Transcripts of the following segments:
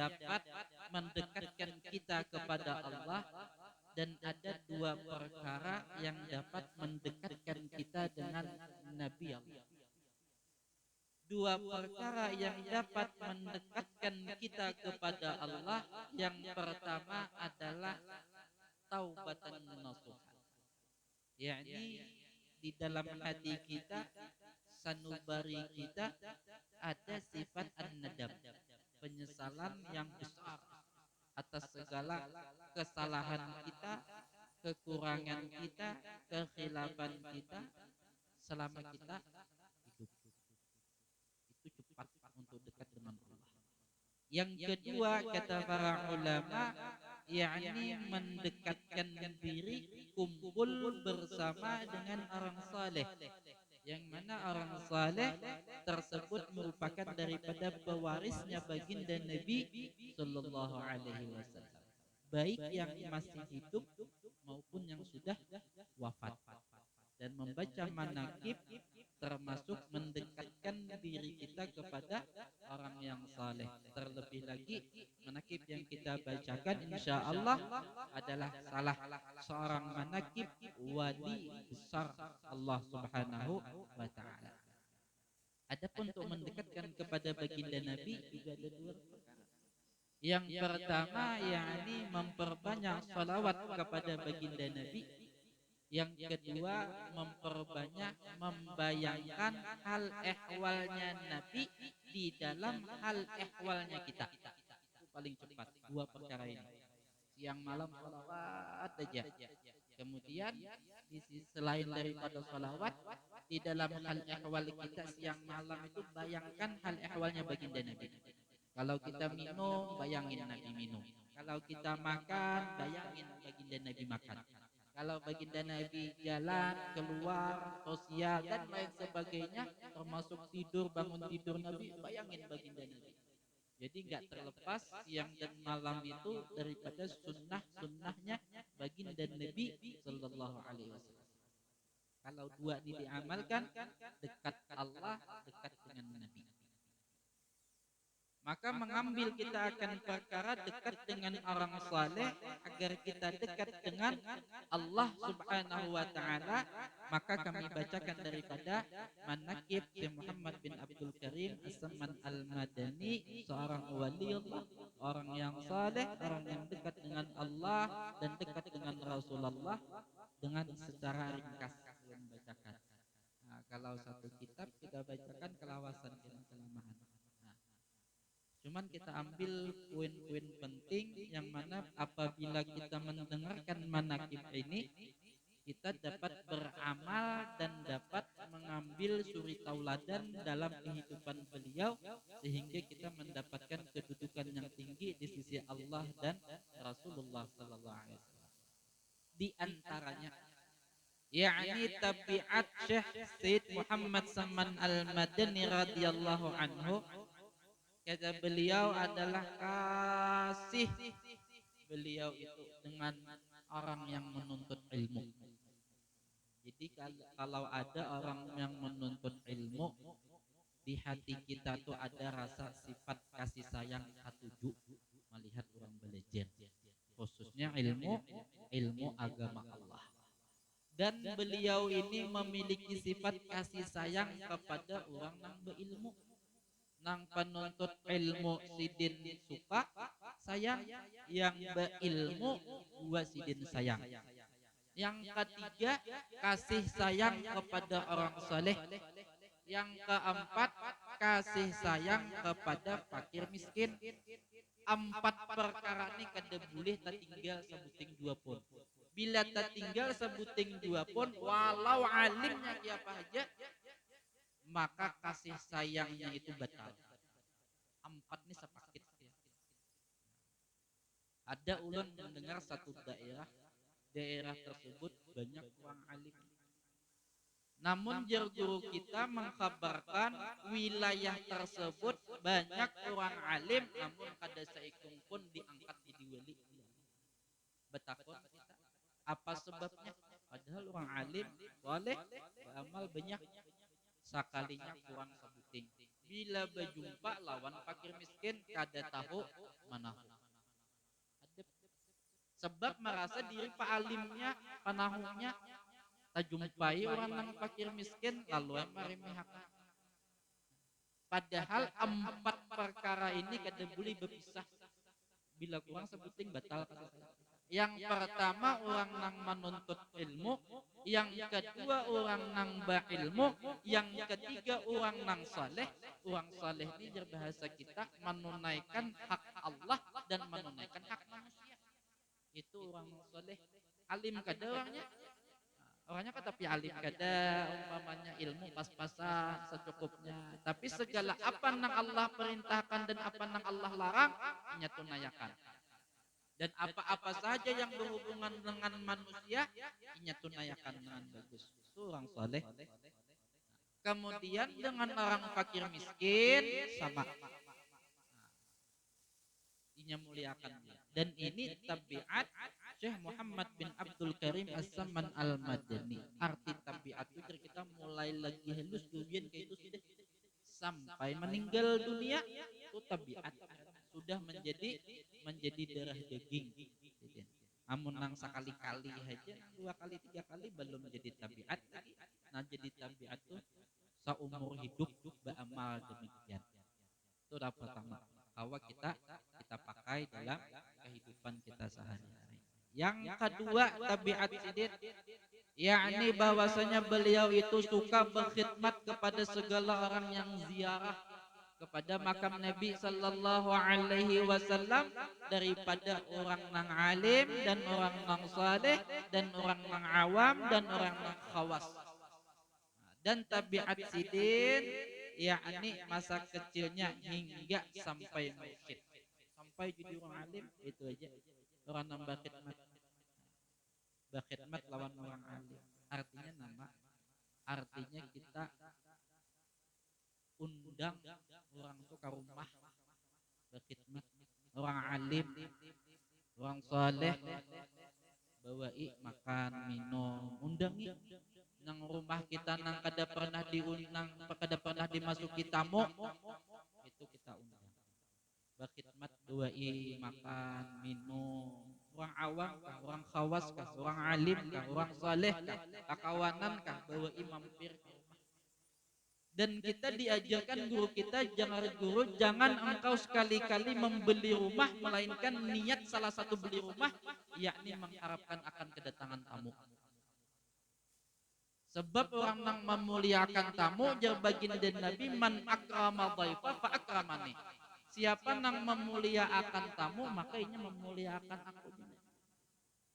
dapat mendekatkan kita kepada Allah, dan ada dua perkara yang dapat mendekatkan kita dengan Nabi Allah. Dua perkara yang dapat mendekatkan kita kepada Allah, yang pertama adalah taubatan nasuha, yakni di dalam hati kita, sanubari kita, ada sifat an-nadam, penyesalan yang besar atas segala kesalahan kita, kekurangan kita, kekhilafan kita selama kita hidup. Itu cepat untuk dekat dengan Allah. Yang kedua, kata para ulama, yakni mendekatkan diri, kumpul bersama dengan orang saleh, yang mana orang saleh tersebut merupakan daripada pewarisnya baginda Nabi Sallallahu Alaihi Wasallam, baik yang masih hidup maupun yang sudah wafat. Dan membaca manakib termasuk mendekatkan diri kita kepada orang yang saleh. Terlebih lagi, manakib yang kita bacakan insya Allah adalah salah seorang manakib wali besar Allah Subhanahu wa Ta'ala. Adapun untuk mendekatkan kepada baginda Nabi juga ada dua perkara. Yang pertama, yakni memperbanyak salawat kepada baginda Nabi. Yang kedua, memperbanyak membayangkan hal ehwalnya Nabi di dalam hal ehwalnya kita. Itu paling cepat, dua perkara ini. Siang malam salawat aja. Kemudian selain daripada salawat, di dalam hal ehwal kita siang malam itu bayangkan hal ehwalnya baginda Nabi. Kalau kita minum, bayangin Nabi minum. Kalau kita makan, bayangin baginda Nabi makan. Kalau baginda Nabi jalan, keluar, sosial, dan lain sebagainya, termasuk tidur, bangun tidur Nabi, bayangin baginda Nabi. Jadi nggak terlepas siang dan malam itu daripada sunnah-sunnahnya baginda Nabi Sallallahu Alaihi Wasallam. Kalau dua ini diamalkan, dekat Allah, dekat dengan Nabi. Maka mengambil kita akan perkara dekat dengan orang saleh agar kita dekat dengan Allah Subhanahu wa Ta'ala. Maka kami bacakan daripada manakib Syekh Muhammad bin Abdul Karim As-Samman Al-Madani, seorang wali Allah, orang yang saleh, orang yang dekat dengan Allah dan dekat dengan Rasulullah, dengan secara ringkas yang bacakan. Nah, kalau satu kitab kita bacakan kelawasan kita kelamaan. Cuman kita ambil poin-poin penting yang mana apabila kita mendengarkan manakib ini, kita dapat beramal dan dapat mengambil suri tauladan dalam kehidupan beliau, sehingga kita mendapatkan kedudukan yang tinggi di sisi Allah dan Rasulullah Sallallahu Alaihi Wasallam. Di antaranya, yakni tabiat Syekh Said Muhammad Saman Al-Madani radhiyallahu anhu. Kata beliau adalah kasih beliau itu dengan orang yang menuntut ilmu. Jadi kalau ada orang yang menuntut ilmu, di hati kita tuh ada rasa sifat kasih sayang satuju melihat orang belajar, khususnya ilmu agama Allah. Dan beliau ini memiliki sifat kasih sayang kepada orang yang berilmu. Nang penuntut ilmu sidin suka sayang, yang berilmu gua sidin sayang. Yang ketiga, kasih sayang kepada orang soleh. Yang keempat, kasih sayang kepada fakir miskin. Empat perkara ini kada boleh tertinggal sebuting dua pun. Bila tertinggal sebuting dua pun, walau alimnya siapa aja, maka kasih sayangnya itu batal. Empat ini sepaket ya. Ada ulun mendengar satu daerah tersebut banyak orang alim. Namun jar guru kita mengkabarkan wilayah tersebut banyak orang alim, namun kada seikung pun diangkat jadi wali. Betakon kita, apa sebabnya? Padahal orang alim boleh beramal banyak, sakalinya kurang sebuting. Bila berjumpa lawan fakir miskin kada tahu manahu. Adep. Sebab merasa diri paalimnya, panahunya, tak jumpai orang nang fakir miskin lalu yang meremehkan. Padahal empat perkara ini kada boleh berpisah. Bila kurang sebuting batal kata saya. Yang pertama orang nang menuntut ilmu, yang kedua orang nang berilmu, yang ketiga orang nang saleh. Orang saleh ini berbahasa kita menunaikan hak Allah dan menunaikan hak manusia. Itu orang saleh. Alim kada orangnya. Orangnya kan tapi alim kada, umpamanya ilmu pas-pasan secukupnya. Tapi segala apa nang Allah perintahkan dan apa nang Allah larang, nya tunayakan. Dan apa-apa saja yang berhubungan dengan manusia, nya tunayakan dengan bagus. Itu orang soleh. Kemudian dengan orang fakir miskin sama. Inya muliakan dia. Dan ini tabiat Syekh Muhammad bin Abdul Karim As-Saman Al-Madani. Arti tabiat itu kita mulai lagi halus kemudian kayak itu sudah sampai meninggal dunia itu tabiat sudah menjadi darah daging. Amun nang sekali-kali aja, 2 kali 3 kali belum jadi tabiat lagi. Nah jadi tabiat tuh seumur hidup beramal demikian. Itu udah pertama. Bahwa kita pakai dalam kehidupan kita sehari-hari. Yang kedua tabiat sidin, yakni bahwasanya beliau itu suka berkhidmat kepada segala orang yang ziarah kepada makam Nabi sallallahu alaihi wasallam daripada orang nang alim dan orang nang saleh dan orang nang awam dan orang nang khawas. Dan tabiat sidin yakni masa kecilnya hingga sampai mursyid. Sampai jadi orang alim itu aja. Orang nang berkhidmat lawan orang alim. Artinya nama, artinya kita undang orang itu ke rumah berkhidmat, orang alim, orang saleh, bawai makan minum, undangi nang rumah kita nang kada pernah diundang, kada pernah dimasuki tamu, itu kita undang berkhidmat, bawai makan minum. Orang awam kah, orang khawas kah, orang alim kah, orang saleh kah, kakawanan kah, bawai mampir. Dan kita diajarkan guru kita, jangan engkau sekali-kali membeli rumah melainkan niat salah satu beli rumah yakni mengharapkan akan kedatangan tamu. Sebab orang nang memuliakan tamu jar baginda dan Nabi, man akrama dhaifa fa akramani. Siapa nang memuliakan tamu maka ini memuliakan aku juga.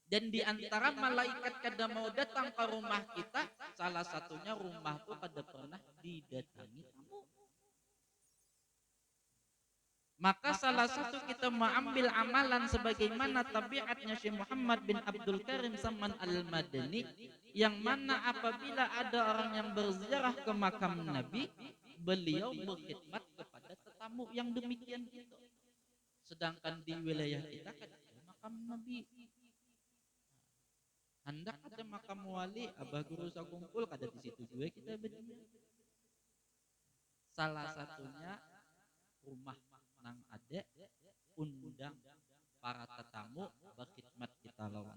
Dan di antara malaikat kada mau datang ke rumah kita, salah satunya rumah itu kada pernah didatangi tamu. Maka salah satu kita mengambil amalan sebagaimana tabiatnya Syekh Muhammad bin Abdul Karim Saman Al-Madani, yang mana apabila ada orang yang berziarah ke makam Nabi, beliau berkhidmat kepada tetamu yang demikian itu. Sedangkan di wilayah kita kan ada makam Nabi. Hendak ada makam wali, abah guru sakumpul kada di situ juga kita berdiri. Salah satunya rumah nang ada undang para tetamu berkhidmat kita lawan.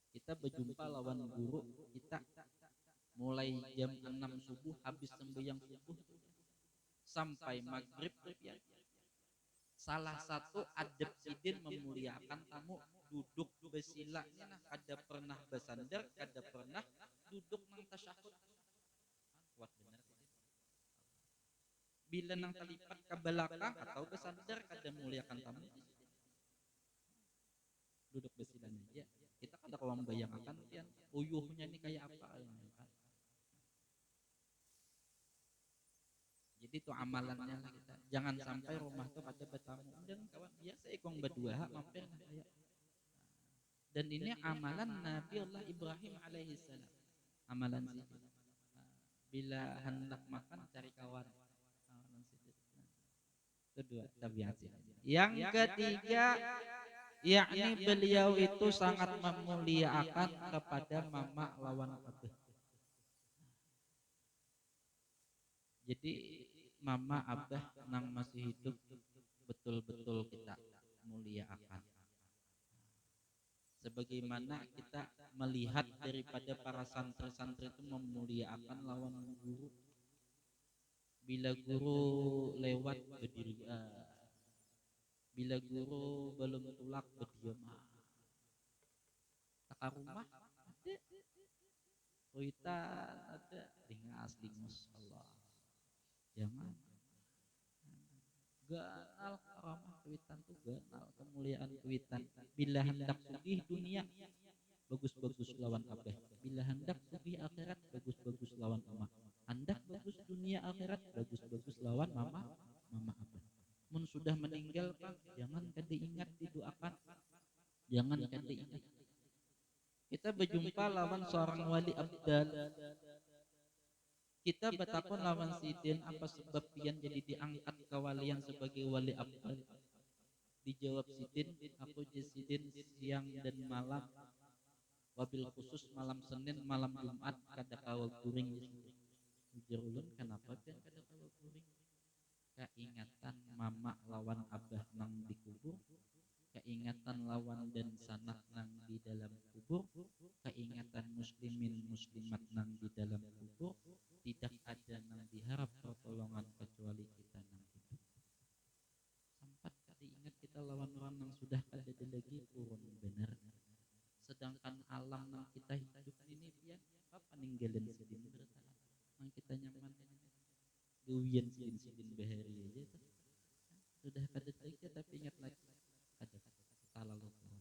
Kita berjumpa lawan guru kita mulai jam 6 subuh habis sembahyang subuh sampai maghrib ya. Salah satu adab sidin memuliakan tamu, duduk besilanya nah kada pernah bersandar, kada pernah duduk nang tasyahud. Kuat bener. Bila nang talipat ke belakang atau bersandar kada muliakan tamu. Duduk besilanya aja. Kita kada kawan bayangkan kian uyuhnya ini kayak apa. Jadi itu amalannya lah kita. Jangan sampai rumah tuh pada bertamu. Dan kawan biasa ikong berdua mampir ya. Dan ini amalan Nabi Allah Ibrahim alaihissalam. Amalan situ. Bila hendak makan cari kawan. Itu dua tabiat. Yang ketiga, yakni beliau itu sangat memuliakan kepada mama lawan abah. Jadi mama abah nang masih hidup betul-betul kita muliakan. Sebagaimana kita melihat daripada para santri-santri itu memuliakan lawan guru. Bila guru lewat berdiri, bila guru belum tulak berdiam. Tak rumah ada, kuitan ada, lingas Allah. Jangan ganal ramah kuitan tuh ganal kemuliaan kuitan. Bila hendak sugih dunia bagus-bagus lawan abah. Bila hendak sugih akhirat bagus-bagus lawan emak. Hendak bagus dunia akhirat bagus-bagus lawan mama abah. Mun sudah meninggal Pak, jangan kada ingat didoakan. Jangan kada ingat. Kita berjumpa lawan seorang wali abdal. Kita bertakon lawan sidin apa sebab pian jadi diangkat kewalian sebagai wali abdal. Dijawab sidin, aku sidin siang dan malam, wabil khusus malam Senin, malam Jumat kada kawa guring. Ujar ulun, kenapa pian kada kawa guring? Keingatan mama lawan abah nang dikubur, keingatan lawan dan sanak nang di dalam kubur, keingatan muslimin muslimat nang di dalam kubur, tidak ada nang diharap pertolongan kecuali kita nang hidup. Sempat diingat kita lawan orang nang sudah ada lagi turun benar. Sedangkan alam nang kita hidup ini pian apa ninggalin sedin bertahan. Nang kita nyaman gawian sidin bahari aja tuh. Sudah kada lagi tapi ingat lagi ada salah lupa.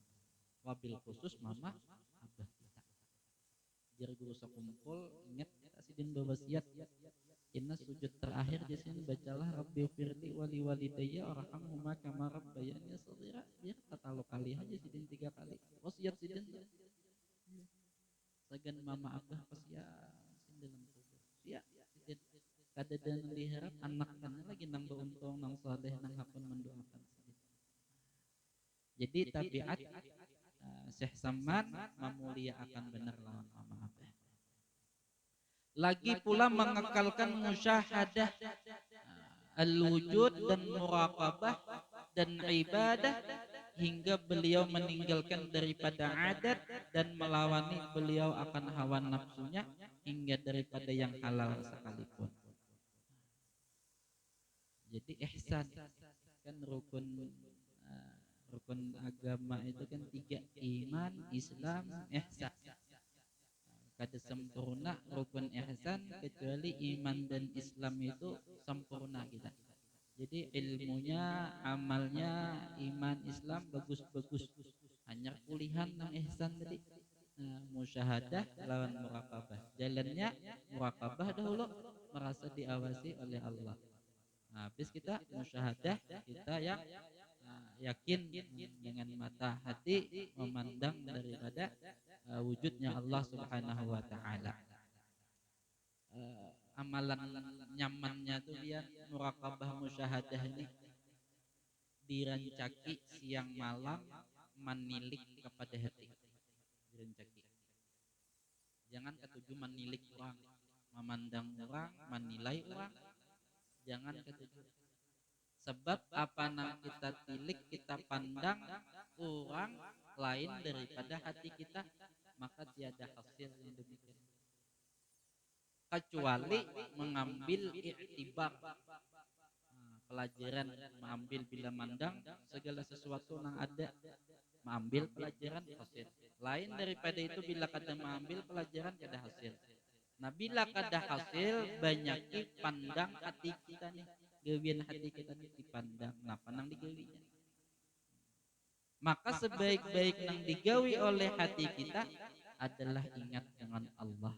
Wabil khusus mama abah kita. Jar guru sakumpul ingat sidin berwasiat inna sujud terakhir di sini bacalah Rabbi firli wali walidayya arhamhuma kama rabbayani shaghira. Biar kata kali aja sidin 3 kali. Wasiat sidin. Sagan mama abah kasihan sin dalam kubur. Sia sidin kada dan diharap anak kana lagi nang beruntung nang saleh nang hakun mendoakan sidin. Jadi tabiat Syekh Saman memuliakan benar lawan mama abah. Lagi pula mengekalkan musyahadah al-wujud dan muraqabah dan ibadah hingga beliau meninggalkan daripada adat dan melawani beliau akan hawa nafsunya hingga daripada yang halal sekalipun. Jadi ihsan kan rukun agama itu kan 3, iman, Islam, ihsan. Kada sempurna rukun ihsan kecuali iman dan Islam itu sempurna kita. Jadi ilmunya, amalnya, iman, Islam bagus-bagus. Hanya pulihan nang ihsan tadi. Musyahadah lawan muraqabah. Jalannya muraqabah dahulu merasa diawasi oleh Allah. Habis kita musyahadah, kita yang yakin dengan mata hati memandang daripada wujudnya Allah Subhanahu wa taala. Amalan nyamannya tuh dia muraqabah musyahadah ini dirancaki siang malam menilik kepada hati. Dirancaki. Jangan ketujuh menilik orang, memandang orang, menilai orang. Jangan ketujuh. Sebab apa nang kita tilik, kita pandang orang lain daripada hati kita, maka tiada hasil yang demikian. Kecuali mengambil iktibar, pelajaran, mengambil bila mandang segala sesuatu yang ada, mengambil pelajaran hasil. Lain daripada itu bila kada mengambil pelajaran kada hasil. Nah bila kada hasil banyaki pandang hati kita nih, gawian hati kita nih dipandang, napa nang digawinya. Maka sebaik-baik nang digawi oleh hati kita adalah ingat dengan Allah.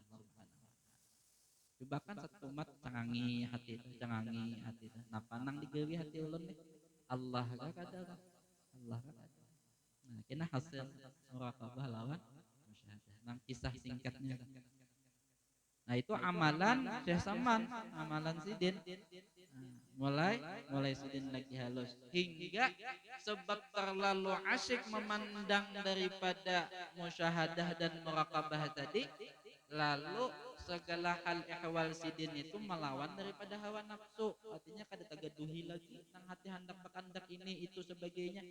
Coba kan satu umat cengangi hati itu, cengangi hati itu. Napa nang digawi hati ulun nih? Allah ka kada. Allah ka kada. Nah, kena hasil muraqabah lawan musyahadah. Nang kisah singkatnya. Nah, itu amalan Syekh Saman, amalan sidin. Mulai sidin lagi halus hingga sebab terlalu asyik memandang daripada musyahadah dan muraqabah tadi, lalu segala hal ehwal sidin itu melawan daripada hawa nafsu. Artinya kada tagaduhi lagi nang hati hendak bakandak ini itu sebagainya.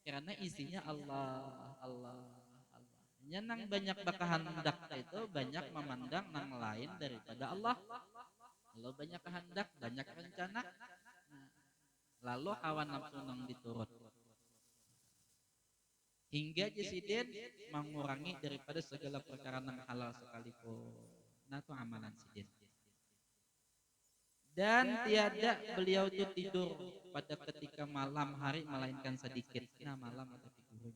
Karena isinya Allah, Allah, Allah. Nya nang banyak bakahandak itu banyak memandang nang lain daripada Allah. Kalau banyak kehendak, banyak rencana, nah, lalu hawa nafsu nang diturut. Hingga jesidin mengurangi daripada segala perkara nang halal sekalipun. Nah itu amalan sidin. Dan tiada beliau itu tidur pada ketika malam hari melainkan sedikit. Nah malam atau tidur.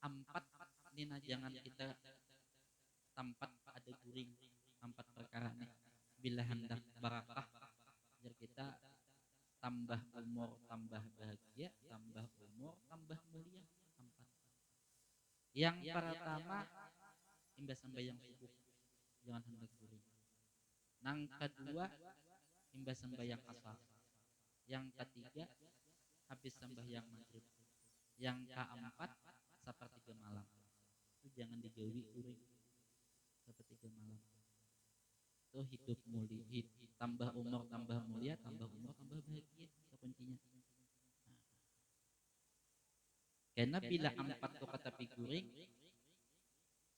Empat nina jangan kita tempat ada guring. Empat perkara nih. Bila hendak barakah, biar kita tambah umur, tambah bahagia, tambah umur, tambah mulia. Empat. Yang pertama, imbas sembahyang subuh, jangan hendak guring. Nang kedua, imbas sembahyang asar. Yang ketiga, habis sembahyang maghrib. Yang keempat, sepertiga malam. Itu jangan dijauhi guring. Sepertiga malam. Itu hidup mulia, tambah umur, tambah mulia, tambah umur, tambah bahagia. Itu kuncinya. Karena bila empat tuh kata figuring,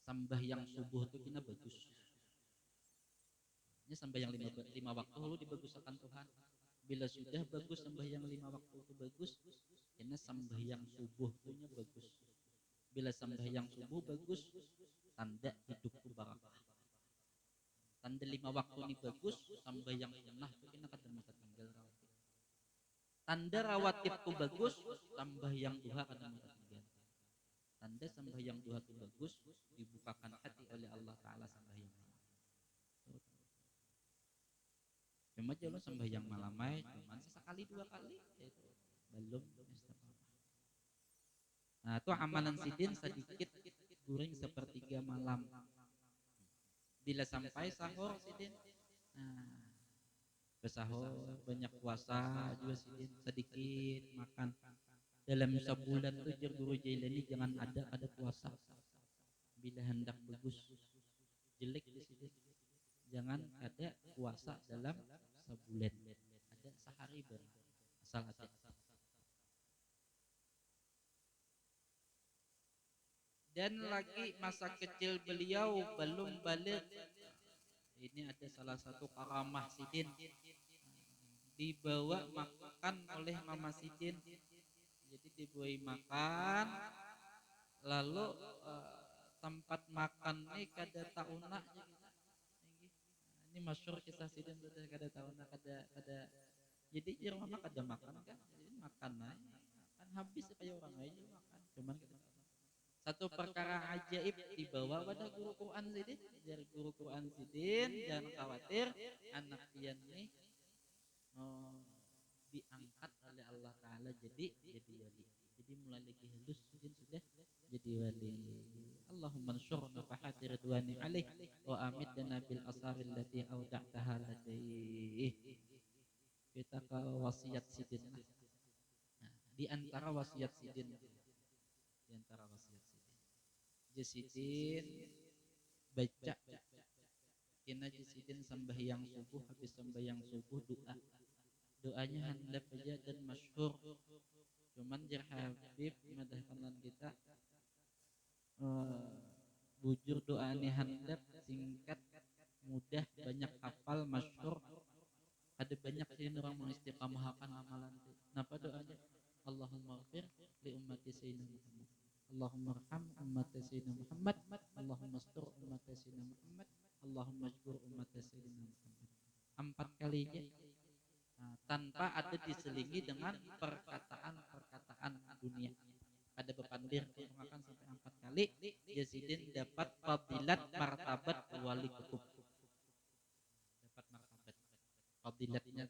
sembahyang subuh tuh kena bagus. Ini sembahyang lima waktu lu dibaguskan Tuhan. Bila sudah bagus sembahyang 5 waktu itu bagus, karena sembahyang subuh tuhnya bagus. Bila sembahyang subuh bagus, tanda hidupku barakah. Tanda 5 waktu ini bagus, sembahyang sunnah tuh kena ketemu tertinggal rawatib. Tanda rawatibku bagus, sembahyang duha ketemu tertinggal. Tanda sembahyang duha itu bagus, dibukakan hati oleh Allah Ta'ala sembahyang malam. Cuma jangan sembahyang malamai, cuma sesekali 2 kali, itu belum istiqamah. Nah itu amalan sidin sedikit guring sepertiga malam. Bila sampai sahur sidin, nah bersahur banyak puasa juga sidin, sedikit makan. Dalam sebulan tuh guru Jailani jangan ada puasa. Bila hendak bagus jelek di sini, jangan ada puasa dalam sebulan. Ada sehari ber asal ada. Dan lagi masa kecil beliau belum balik. Ini ada salah satu karamah sidin. Dibawa makan oleh Mama Sidin. Jadi dibawa makan, lalu tempat makan ini kada tauna. Ini masyhur kisah sidin sudah kada tauna kada. Jadi di rumah kada makan kan, jadi makan aja, kan habis kayak orang aja makan. Cuman kita satu perkara ajaib dibawa pada guru Quran sidin. Dari guru Quran sidin jangan khawatir, anak pian nih diangkat oleh Allah Ta'ala jadi wali. Jadi mulai lagi halus sidin sudah jadi wali. Allahumma ansyur nafahati ridwani alaih wa amid dan nabil asaril lati awda'taha ladaih. Kita ke wasiat sidin. Nah, di antara wasiat sidin, di antara wasiat sidin, jesidin baca kena jesidin sembahyang subuh, habis sembahyang subuh doanya handap aja dan masyhur. Cuman jar Habib madahkan kita bujur doa ini handap singkat mudah banyak hafal masyhur. Ada banyak sih orang mengistiqamahkan amalan itu. Napa doanya? Allahumma ighfir li ummati sayyidina Muhammad. Allahumma arham ummati sayyidina Muhammad. Allahumma astur ummati sayyidina Muhammad. Allahumma ajbur ummati sayyidina Muhammad. 4 kali aja. Nah, tanpa ada diselingi dengan perkataan-perkataan dunia. Ada bepandir makan sampai 4 kali, Yazidin dapat fadilat martabat wali kutub. Dapat martabat. Fadilatnya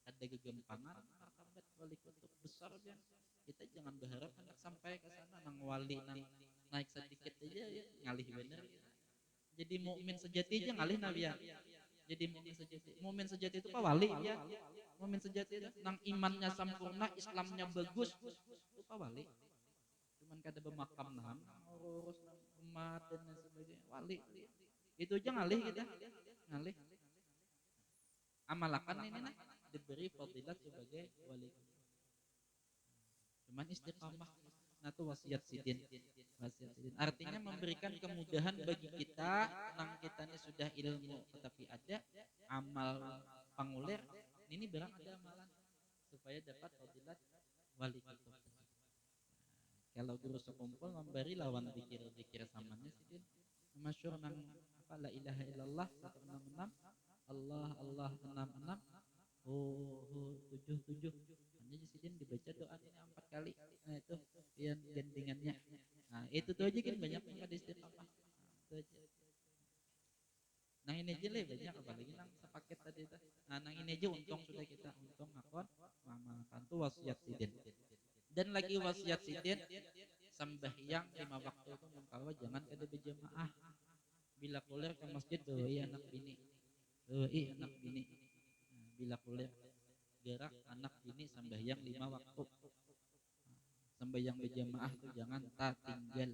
ada gegempangan martabat wali kutub besar ya. Kita jangan berharap hendak sampai ke sana nang wali nang naik sedikit aja ya, ngalih bener. Jadi mukmin sejati aja ngalih nabiya. Jadi mukmin sejati itu pak wali ya. Mukmin sejati itu nang imannya sempurna, Islamnya bagus, itu pak wali. Cuman kada bemakam nahan urus camat dan lain sebagainya, wali. Itu aja ngalih kita, ngalih. Amalakan ini nah diberi fadilat sebagai wali. Cuman istiqamah. Nah itu wasiat sidin. Wasiat sidin. Artinya memberikan kemudahan bagi kita, nang kita ini sudah ilmu tetapi ada amal pangulir, ini barang ada amalan supaya dapat fadilat wali kita. Kalau guru sekumpul memberi lawan zikir-zikir samanya sidin. Masyhur nang apa la ilaha illallah 166, Allah Allah 66, tujuh tujuh. Hanya sidin dibaca doa ini 4 kali. Nah itu yang gendingannya. Nah itu tuh aja kan banyak yang ada istiqamah. Itu aja. Nang ini aja lah banyak, apalagi nang sepaket tadi itu. Nah nang ini aja untung sudah kita untung akon mengamalkan tuh wasiat sidin. Dan lagi wasiat sidin sembahyang 5 waktu itu mengkawa jangan kada berjamaah. Bila kuliah ke masjid doi anak bini, anak bini. Nah, bila kuliah gerak anak bini sembahyang 5 waktu. Sembahyang berjamaah itu jangan tak tinggal.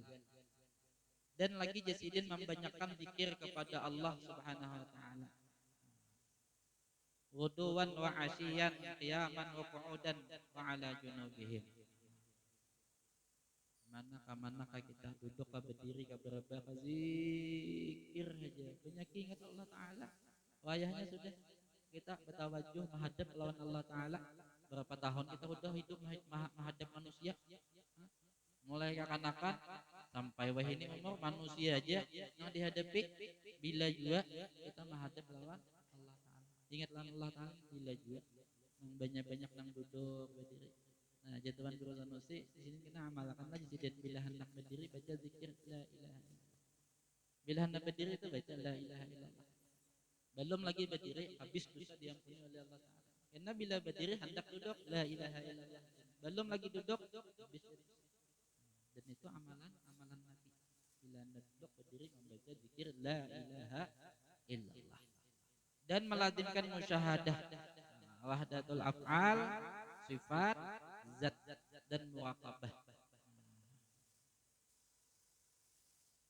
Dan lagi jasidin membanyakkan zikir kepada Allah Subhanahu wa taala. Wuduwan wa asyian qiyaman wa qu'udan wa ala junubihim. Mana kita duduk ka berdiri ka berapa ka zikir aja. Banyak ingat Allah taala. Wayahnya sudah kita bertawajuh menghadap lawan Allah taala. Berapa tahun kita sudah hidup menghadap manusia? Mulai kanak-kanak sampai wah ini umur manusia aja yang dihadapi, bila juga kita menghadap lawan Allah taala. Ingatlah Allah taala bila juga yang banyak-banyak nang duduk berdiri. Nah, jadwal guru Sanusi di sini kita amalkan lagi jadi bila hendak berdiri baca zikir la ilaha illallah. Bila hendak berdiri itu baca la ilaha illallah. Belum lagi berdiri habis dosa diampuni oleh Allah taala. Karena bila berdiri hendak duduk la ilaha illallah. Belum lagi duduk habis dosa. Dan itu amalan Nabi. Bila hendak duduk berdiri membaca zikir la ilaha illallah. Dan melazimkan musyahadah. Wahdatul af'al, sifat, zat dan muwaqabah.